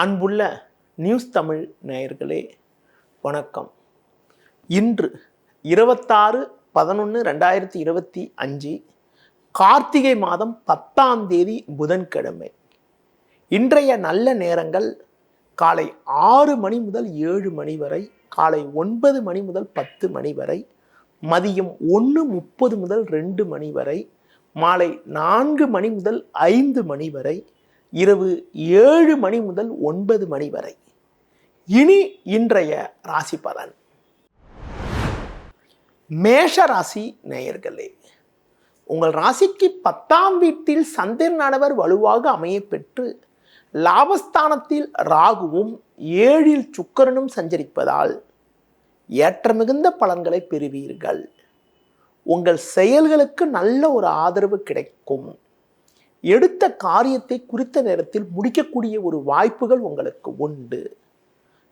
அன்புள்ள நியூஸ் தமிழ் நேயர்களே வணக்கம். இன்று 26/11/2025 கார்த்திகை மாதம் 10ஆம் தேதி புதன்கிழமை. இன்றைய நல்ல நேரங்கள் காலை 6 மணி முதல் 7 மணி வரை, காலை 9 மணி முதல் 10 மணி வரை, மதியம் 1:30 முதல் 2 மணி வரை, மாலை 4 மணி முதல் 5 மணி வரை, இரவு 7 மணி முதல் 9 மணி வரை. இனி இன்றைய ராசி பலன். மேஷ ராசி நேயர்களே, உங்கள் ராசிக்கு 10ஆம் வீட்டில் சந்திரனானவர் வலுவாக அமைய பெற்று லாபஸ்தானத்தில் ராகுவும் 7இல் சுக்கிரனும் சஞ்சரிப்பதால் ஏற்ற மிகுந்த பலன்களை பெறுவீர்கள். உங்கள் செயல்களுக்கு நல்ல ஒரு ஆதரவு கிடைக்கும். எடுத்த காரியத்தை குறித்த நேரத்தில் முடிக்கக்கூடிய ஒரு வாய்ப்புகள் உங்களுக்கு உண்டு.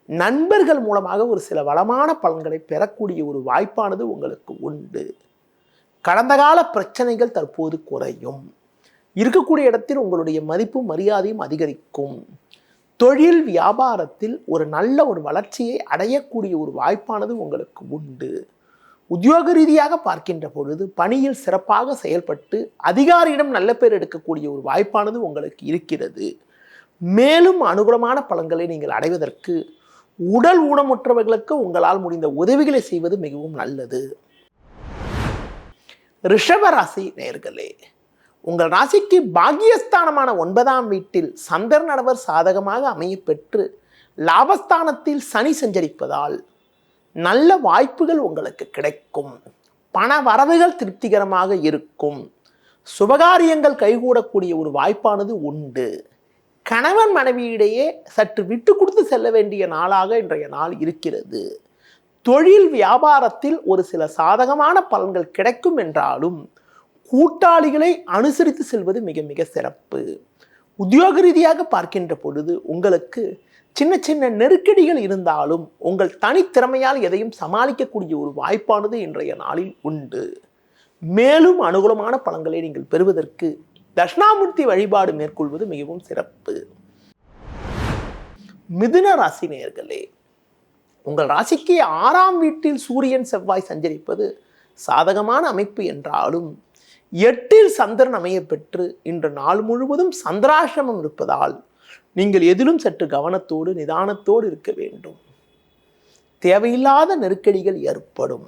நண்பர்கள் மூலமாக ஒரு சில வளமான பலன்களை பெறக்கூடிய ஒரு வாய்ப்பானது உங்களுக்கு உண்டு. கடந்த கால பிரச்சனைகள் தற்போது குறையும். இருக்கக்கூடிய இடத்தில் உங்களுடைய மதிப்பும் மரியாதையும் அதிகரிக்கும். தொழில் வியாபாரத்தில் ஒரு நல்ல ஒரு வளர்ச்சியை அடையக்கூடிய ஒரு வாய்ப்பானது உங்களுக்கு உண்டு. உத்தியோக ரீதியாக பார்க்கின்ற பொழுது பணியில் சிறப்பாக செயல்பட்டு அதிகாரியிடம் நல்ல பேர் எடுக்கக்கூடிய ஒரு வாய்ப்பானது உங்களுக்கு இருக்கிறது. மேலும் அனுகூலமான பலன்களை நீங்கள் அடைவதற்கு உடல் ஊனமுற்றவர்களுக்கு உங்களால் முடிந்த உதவிகளை செய்வது மிகவும் நல்லது. ரிஷப ராசி நேயர்களே, உங்கள் ராசிக்கு பாக்கியஸ்தானமான 9ஆம் வீட்டில் சந்திரனானவர் சாதகமாக அமைய பெற்று லாபஸ்தானத்தில் சனி சஞ்சரிப்பதால் நல்ல வாய்ப்புகள் உங்களுக்கு கிடைக்கும். பண வரவுகள் திருப்திகரமாக இருக்கும். சுபகாரியங்கள் கைகூடக்கூடிய ஒரு வாய்ப்பானது உண்டு. கணவன் மனைவியிடையே சற்று விட்டு கொடுத்து செல்ல வேண்டிய நாளாக இன்றைய நாள் இருக்கிறது. தொழில் வியாபாரத்தில் ஒரு சில சாதகமான பலன்கள் கிடைக்கும் என்றாலும் கூட்டாளிகளை அனுசரித்து செல்வது மிக மிக சிறப்பு. உத்தியோக ரீதியாக பார்க்கின்ற பொழுது உங்களுக்கு சின்ன சின்ன நெருக்கடிகள் இருந்தாலும் உங்கள் தனித்திறமையால் எதையும் சமாளிக்கக்கூடிய ஒரு வாய்ப்பானது இன்றைய நாளில் உண்டு. மேலும் அனுகூலமான பலன்களை நீங்கள் பெறுவதற்கு தட்சிணாமூர்த்தி வழிபாடு மேற்கொள்வது மிகவும் சிறப்பு. மிதுன ராசி நேயர்களே, உங்கள் ராசிக்கு 6ஆம் வீட்டில் சூரியன் செவ்வாய் சஞ்சரிப்பது சாதகமான அமைப்பு என்றாலும் 8இல் சந்திரன் அமைய பெற்று இன்று நாள் முழுவதும் சந்திராசிரமம் இருப்பதால் நீங்கள் எதிலும் சற்று கவனத்தோடு நிதானத்தோடு இருக்க வேண்டும். தேவையில்லாத நெருக்கடிகள் ஏற்படும்.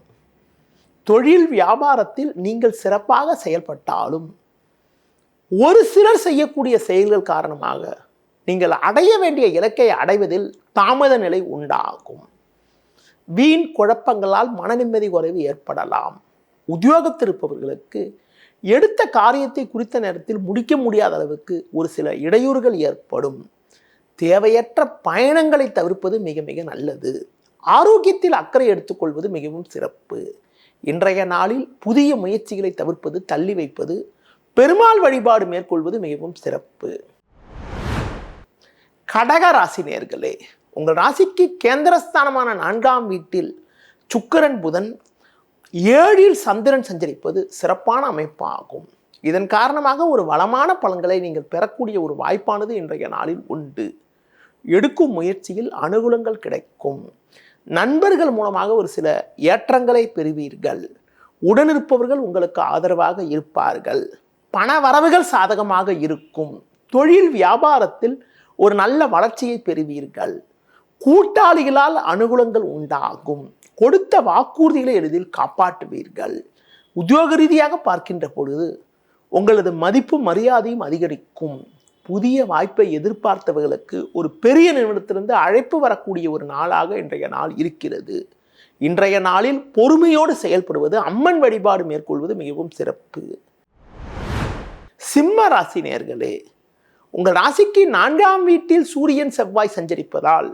தொழில் வியாபாரத்தில் நீங்கள் சிறப்பாக செயல்பட்டாலும் ஒரு சிலர் செய்யக்கூடிய செயல்கள் காரணமாக நீங்கள் அடைய வேண்டிய இலக்கை அடைவதில் தாமத நிலை உண்டாகும். வீண் குழப்பங்களால் மன நிம்மதி குறைவு ஏற்படலாம். உத்தியோகத்தில் இருப்பவர்களுக்கு எடுத்த காரியத்தை குறித்த நேரத்தில் முடிக்க முடியாத அளவுக்கு ஒரு சில இடையூறுகள் ஏற்படும். தேவையற்ற பயணங்களை தவிர்ப்பது மிக மிக நல்லது. ஆரோக்கியத்தில் அக்கறை எடுத்துக்கொள்வது மிகவும் சிறப்பு. இன்றைய நாளில் புதிய முயற்சிகளை தவிர்ப்பது, தள்ளி வைப்பது, பெருமாள் வழிபாடு மேற்கொள்வது மிகவும் சிறப்பு. கடக ராசி நேயர்களே, உங்கள் ராசிக்கு கேந்திரஸ்தானமான 4ஆம் வீட்டில் சுக்கிரன் புதன் 7இல் சந்திரன் சஞ்சரிப்பது சிறப்பான அமைப்பாகும். இதன் காரணமாக ஒரு வளமான பலன்களை நீங்கள் பெறக்கூடிய ஒரு வாய்ப்பானது இன்றைய நாளில் உண்டு. எடுக்கும் முயற்சியில் அனுகூலங்கள் கிடைக்கும். நண்பர்கள் மூலமாக ஒரு சில ஏற்றங்களை பெறுவீர்கள். உடனிருப்பவர்கள் உங்களுக்கு ஆதரவாக இருப்பார்கள். பண வரவுகள் சாதகமாக இருக்கும். தொழில் வியாபாரத்தில் ஒரு நல்ல வளர்ச்சியை பெறுவீர்கள். கூட்டாளிகளால் அனுகூலங்கள் உண்டாகும். கொடுத்த வாக்குறுதிகளை எளிதில் காப்பாற்றுவீர்கள். உத்தியோக ரீதியாக பார்க்கின்ற பொழுது உங்களது மதிப்பு மரியாதையும் அதிகரிக்கும். புதிய வாய்ப்பை எதிர்பார்த்தவர்களுக்கு ஒரு பெரிய நிறுவனத்திலிருந்து அழைப்பு வரக்கூடிய ஒரு நாளாக இன்றைய நாள் இருக்கிறது. இன்றைய நாளில் பொறுமையோடு செயல்படுவது, அம்மன் வழிபாடு மேற்கொள்வது மிகவும் சிறப்பு. சிம்ம ராசி நேயர்களே, உங்கள் ராசிக்கு 4ஆம் வீட்டில் சூரியன் செவ்வாய் சஞ்சரிப்பதால்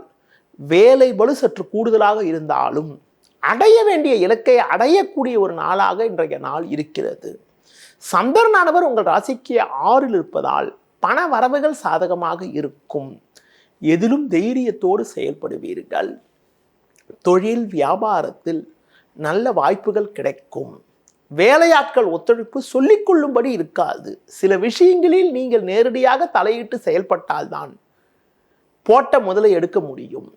வேலை பளு சற்று கூடுதலாக இருந்தாலும் அடைய வேண்டிய இலக்கை அடையக்கூடிய ஒரு நாளாக இன்றைய நாள் இருக்கிறது. சந்திரனானவர் உங்கள் ராசிக்கு 6இல் இருப்பதால் பண வரவுகள் சாதகமாக இருக்கும். எதிலும் தைரியத்தோடு செயல்படுவீர்கள். தொழில் வியாபாரத்தில் நல்ல வாய்ப்புகள் கிடைக்கும். வேலையாட்கள் ஒத்துழைப்பு சொல்லிக்கொள்ளும்படி இருக்காது. சில விஷயங்களில் நீங்கள் நேரடியாக தலையிட்டு செயல்பட்டால்தான் போட்ட முதலை எடுக்க முடியும்.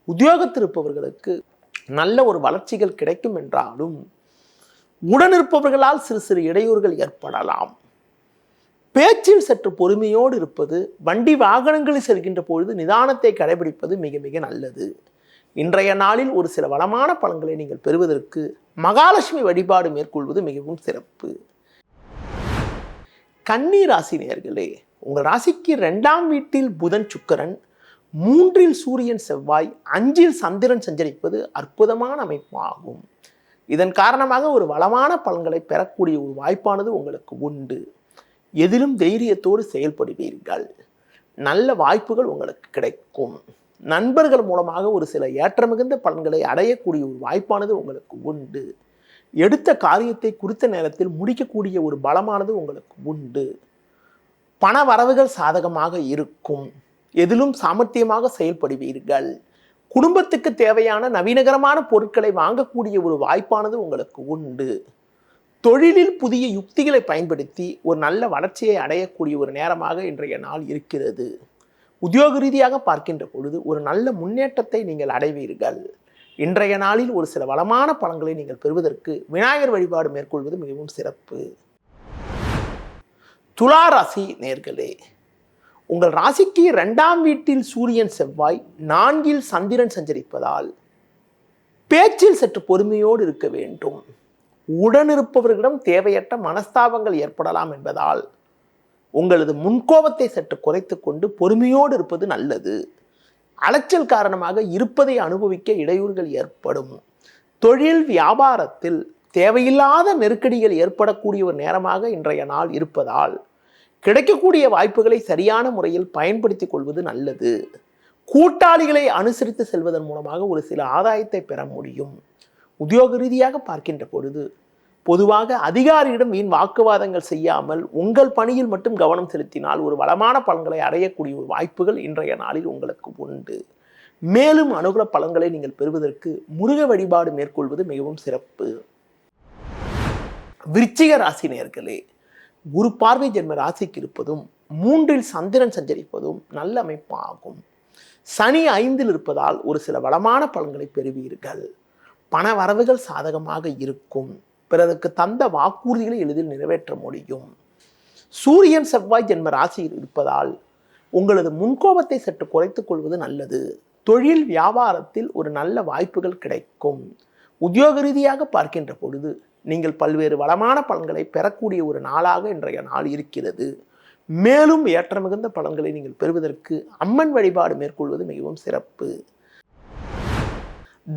உத்தியோகத்தில் இருப்பவர்களுக்கு நல்ல ஒரு வளர்ச்சிகள் கிடைக்கும் என்றாலும் உடனிருப்பவர்களால் சிறு சிறு இடையூறுகள் ஏற்படலாம். பேச்சில் சற்று பொறுமையோடு இருப்பது, வண்டி வாகனங்களில் செல்கின்ற பொழுது நிதானத்தை கடைபிடிப்பது மிக மிக நல்லது. இன்றைய நாளில் ஒரு சில வளமான பலன்களை நீங்கள் பெறுவதற்கு மகாலட்சுமி வழிபாடு மேற்கொள்வது மிகவும் சிறப்பு. கன்னி ராசி நேயர்களே, உங்கள் ராசிக்கு 2ஆம் வீட்டில் புதன் சுக்கிரன், 3இல் சூரியன் செவ்வாய், 5இல் சந்திரன் சஞ்சரிப்பது அற்புதமான அமைப்பாகும். இதன் காரணமாக ஒரு வளமான பலன்களை பெறக்கூடிய ஒரு வாய்ப்பானது உங்களுக்கு உண்டு. எதிலும் தைரியத்தோடு செயல்படுவீர்கள். நல்ல வாய்ப்புகள் உங்களுக்கு கிடைக்கும். நண்பர்கள் மூலமாக ஒரு சில ஏற்றமிகுந்த பலன்களை அடையக்கூடிய ஒரு வாய்ப்பானது உங்களுக்கு உண்டு. எடுத்த காரியத்தை குறித்த நேரத்தில் முடிக்கக்கூடிய ஒரு பலமானது உங்களுக்கு உண்டு. பண வரவுகள் சாதகமாக இருக்கும். எதிலும் சாமர்த்தியமாக செயல்படுவீர்கள். குடும்பத்துக்கு தேவையான நவீனகரமான பொருட்களை வாங்கக்கூடிய ஒரு வாய்ப்பானது உங்களுக்கு உண்டு. தொழிலில் புதிய யுக்திகளை பயன்படுத்தி ஒரு நல்ல வளர்ச்சியை அடையக்கூடிய ஒரு நேரமாக இன்றைய நாள் இருக்கிறது. உத்தியோக ரீதியாக பார்க்கின்ற பொழுது ஒரு நல்ல முன்னேற்றத்தை நீங்கள் அடைவீர்கள். இன்றைய நாளில் ஒரு சில வளமான பலன்களை நீங்கள் பெறுவதற்கு விநாயகர் வழிபாடு மேற்கொள்வது மிகவும் சிறப்பு. துலா ராசி நேயர்களே, உங்கள் ராசிக்கு 2ஆம் வீட்டில் சூரியன் செவ்வாய், 4இல் சந்திரன் சஞ்சரிப்பதால் பேச்சில் சற்று பொறுமையோடு இருக்க வேண்டும். உடனிருப்பவர்களிடம் தேவையற்ற மனஸ்தாபங்கள் ஏற்படலாம் என்பதால் உங்களது முன்கோபத்தை சற்று குறைத்து கொண்டு பொறுமையோடு இருப்பது நல்லது. அலைச்சல் காரணமாக இருப்பதை அனுபவிக்க இடையூறுகள் ஏற்படும். தொழில் வியாபாரத்தில் தேவையில்லாத நெருக்கடிகள் ஏற்படக்கூடிய ஒரு நேரமாக இன்றைய நாள் இருப்பதால் கிடைக்கக்கூடிய வாய்ப்புகளை சரியான முறையில் பயன்படுத்திக் கொள்வது நல்லது. கூட்டாளிகளை அனுசரித்து செல்வதன் மூலமாக ஒரு சில ஆதாயத்தை பெற முடியும். உத்தியோக ரீதியாக பார்க்கின்ற பொழுது பொதுவாக அதிகாரியிடம் வீண் வாக்குவாதங்கள் செய்யாமல் உங்கள் பணியில் மட்டும் கவனம் செலுத்தினால் ஒரு வளமான பலன்களை அடையக்கூடிய ஒரு வாய்ப்புகள் இன்றைய நாளில் உங்களுக்கு உண்டு. மேலும் அனுகூல பலன்களை நீங்கள் பெறுவதற்கு முருக வழிபாடு மேற்கொள்வது மிகவும் சிறப்பு. விருச்சிக ராசி நேயர்களே, குரு பார்வை ஜென்ம ராசிக்கு இருப்பதும் 3இல் சந்திரன் சஞ்சரிப்பதும் நல்ல அமைப்பாகும். சனி 5இல் இருப்பதால் ஒரு சில வளமான பலன்களை பெறுவீர்கள். பண வரவுகள் சாதகமாக இருக்கும். பிறருக்கு தந்த வாக்குறுதிகளை எளிதில் நிறைவேற்ற முடியும். சூரியன் செவ்வாய் ஜென்ம ராசியில் இருப்பதால் உங்களது முன்கோபத்தை சற்று குறைத்துக் கொள்வது நல்லது. தொழில் வியாபாரத்தில் ஒரு நல்ல வாய்ப்புகள் கிடைக்கும். உத்தியோக ரீதியாக பார்க்கின்ற பொழுது நீங்கள் பல்வேறு வளமான பலன்களை பெறக்கூடிய ஒரு நாளாக இன்றைய நாள் இருக்கிறது. மேலும் ஏற்ற மிகுந்த பலன்களை நீங்கள் பெறுவதற்கு அம்மன் வழிபாடு மேற்கொள்வது மிகவும் சிறப்பு.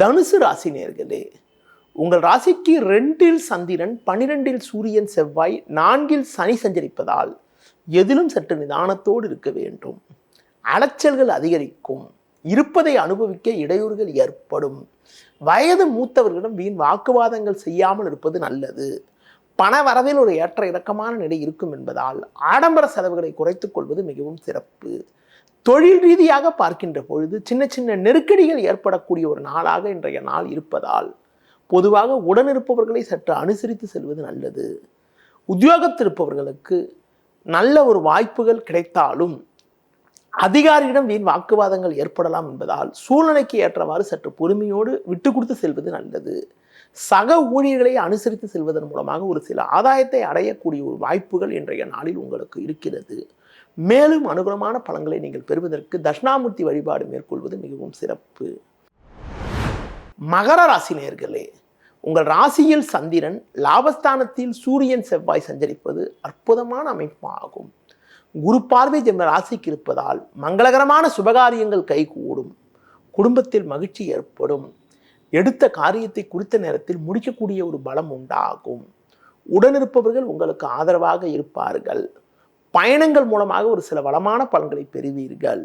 தனுசு ராசி நேயர்களே, உங்கள் ராசிக்கு 2இல் சந்திரன், 12இல் சூரியன் செவ்வாய், 4இல் சனி சஞ்சரிப்பதால் எதிலும் சற்று நிதானத்தோடு இருக்க வேண்டும். அலைச்சல்கள் அதிகரிக்கும். இருப்பதை அனுபவிக்க இடையூறுகள் ஏற்படும். வயது மூத்தவர்களிடம் வீண் வாக்குவாதங்கள் செய்யாமல் இருப்பது நல்லது. பண வரவில் ஒரு ஏற்ற இறக்கமான நிலை இருக்கும் என்பதால் ஆடம்பர செலவுகளை குறைத்துக் கொள்வது மிகவும் சிறப்பு. தொழில் ரீதியாக பார்க்கின்ற பொழுது சின்ன சின்ன நெருக்கடிகள் ஏற்படக்கூடிய ஒரு நாளாக இன்றைய நாள் இருப்பதால் பொதுவாக உடனிருப்பவர்களை சற்று அனுசரித்து செல்வது நல்லது. உத்தியோகத்தில் இருப்பவர்களுக்கு நல்ல ஒரு வாய்ப்புகள் கிடைத்தாலும் அதிகாரியிடம் வீண் வாக்குவாதங்கள் ஏற்படலாம் என்பதால் சூழ்நிலைக்கு ஏற்றவாறு சற்று பொறுமையோடு விட்டு கொடுத்து செல்வது நல்லது. சக ஊழியர்களை அனுசரித்து செல்வதன் மூலமாக ஒரு சில ஆதாயத்தை அடையக்கூடிய ஒரு வாய்ப்புகள் இன்றைய நாளில் உங்களுக்கு இருக்கிறது. மேலும் அனுகூலமான பலன்களை நீங்கள் பெறுவதற்கு தட்சிணாமூர்த்தி வழிபாடு மேற்கொள்வது மிகவும் சிறப்பு. மகர ராசி நேயர்களே, உங்கள் ராசியில் சந்திரன், லாபஸ்தானத்தில் சூரியன் செவ்வாய் சஞ்சரிப்பது அற்புதமான அமைப்பாகும். குரு பார்வை ஜென்ம ராசிக்கு இருப்பதால் மங்களகரமான சுபகாரியங்கள் கைகூடும். குடும்பத்தில் மகிழ்ச்சி ஏற்படும். எடுத்த காரியத்தை குறித்த நேரத்தில் முடிக்கக்கூடிய ஒரு பலம் உண்டாகும். உடனிருப்பவர்கள் உங்களுக்கு ஆதரவாக இருப்பார்கள். பயணங்கள் மூலமாக ஒரு சில வளமான பலன்களை பெறுவீர்கள்.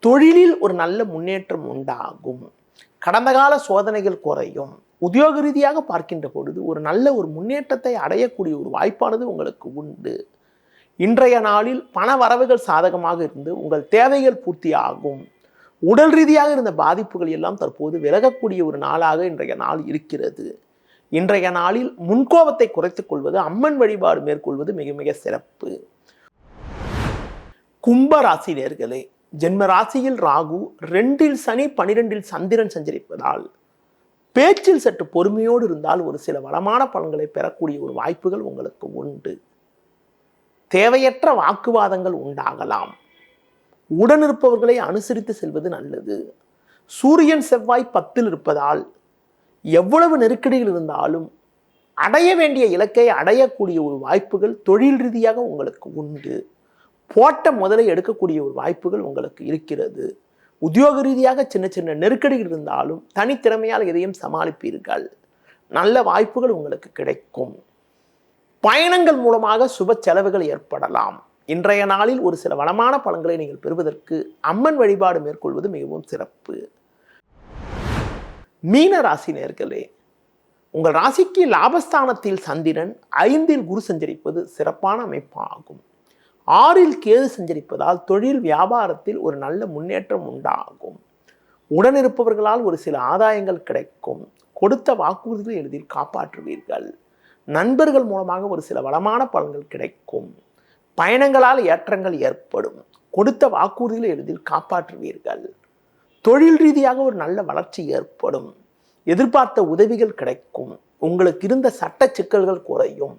தொழிலில் ஒரு நல்ல முன்னேற்றம் உண்டாகும். கடந்த கால சோதனைகள் குறையும். உத்தியோக ரீதியாக பார்க்கின்ற பொழுது ஒரு நல்ல ஒரு முன்னேற்றத்தை அடையக்கூடிய ஒரு வாய்ப்பானது உங்களுக்கு உண்டு. இன்றைய நாளில் பண வரவுகள் சாதகமாக இருந்து உங்கள் தேவைகள் பூர்த்தி ஆகும். உடல் ரீதியாக இருந்த பாதிப்புகள் எல்லாம் தற்போது விலகக்கூடிய ஒரு நாளாக இன்றைய நாள் இருக்கிறது. இன்றைய நாளில் முன்கோபத்தை குறைத்துக் கொள்வது, அம்மன் வழிபாடு மேற்கொள்வது மிக மிக சிறப்பு. கும்பராசி நேயர்களே, ஜென்ம ராசியில் ராகு, 2இல் சனி, 12இல் சந்திரன் சஞ்சரிப்பதால் பேச்சில் சற்று பொறுமையோடு இருந்தால் ஒரு சில வளமான பலன்களை பெறக்கூடிய ஒரு வாய்ப்புகள் உங்களுக்கு உண்டு. தேவையற்ற வாக்குவாதங்கள் உண்டாகலாம். உடனிருப்பவர்களை அனுசரித்து செல்வது நல்லது. சூரியன் செவ்வாய் 10இல் இருப்பதால் எவ்வளவு நெருக்கடிகள் இருந்தாலும் அடைய வேண்டிய இலக்கை அடையக்கூடிய ஒரு வாய்ப்புகள் தொழில் ரீதியாக உங்களுக்கு உண்டு. போட்ட முதலை எடுக்கக்கூடிய ஒரு வாய்ப்புகள் உங்களுக்கு இருக்கிறது. உத்தியோக ரீதியாக சின்ன சின்ன நெருக்கடிகள் இருந்தாலும் தனித்திறமையால் எதையும் சமாளிப்பீர்கள். நல்ல வாய்ப்புகள் உங்களுக்கு கிடைக்கும். பயணங்கள் மூலமாக சுப செலவுகள் ஏற்படலாம். இன்றைய நாளில் ஒரு சில வளமான பலன்களை நீங்கள் பெறுவதற்கு அம்மன் வழிபாடு மேற்கொள்வது மிகவும் சிறப்பு. மீன ராசி நேயர்களே, உங்கள் ராசிக்கு லாபஸ்தானத்தில் சந்திரன், 5இல் குரு சஞ்சரிப்பது சிறப்பான அமைப்பாகும். 6இல் கேது சஞ்சரிப்பதால் தொழில் வியாபாரத்தில் ஒரு நல்ல முன்னேற்றம் உண்டாகும். உடனிருப்பவர்களால் ஒரு சில ஆதாயங்கள் கிடைக்கும். கொடுத்த வாக்குறுதிகளை எளிதில் காப்பாற்றுவீர்கள். நண்பர்கள் மூலமாக ஒரு சில வளமான பலன்கள் கிடைக்கும். பயணங்களால் ஏற்றங்கள் ஏற்படும். கொடுத்த வாக்குறுதிகளை எளிதில் காப்பாற்றுவீர்கள். தொழில் ரீதியாக ஒரு நல்ல வளர்ச்சி ஏற்படும். எதிர்பார்த்த உதவிகள் கிடைக்கும். உங்களுக்கு இருந்த சட்ட சிக்கல்கள் குறையும்.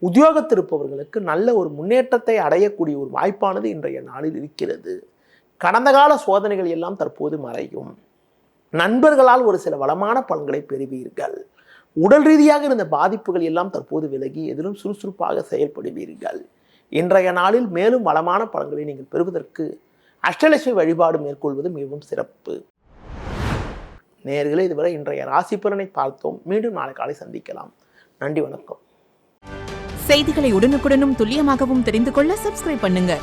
உத்தியோகத்தில் இருப்பவர்களுக்கு நல்ல ஒரு முன்னேற்றத்தை அடையக்கூடிய ஒரு வாய்ப்பானது இன்றைய நாளில் இருக்கிறது. கடந்த கால சோதனைகள் எல்லாம் தற்போது மறையும். நண்பர்களால் ஒரு சில வளமான பலன்களை பெறுவீர்கள். உடல் ரீதியாக இருந்த பாதிப்புகள் எல்லாம் தற்போது விலகி எதிலும் சுறுசுறுப்பாக செயல்படுவீர்கள். இன்றைய நாளில் மேலும் வளமான பலன்களை நீங்கள் பெறுவதற்கு அஷ்டலட்சுமி வழிபாடு மேற்கொள்வது மிகவும் சிறப்பு. நேயர்களே, இதுவரை இன்றைய ராசி பலனை பார்த்தோம். மீண்டும் நாளை காலை சந்திக்கலாம். நன்றி, வணக்கம். செய்திகளை உடனுக்குடனும் துல்லியமாகவும் தெரிந்து கொள்ள சப்ஸ்கிரைப் பண்ணுங்க.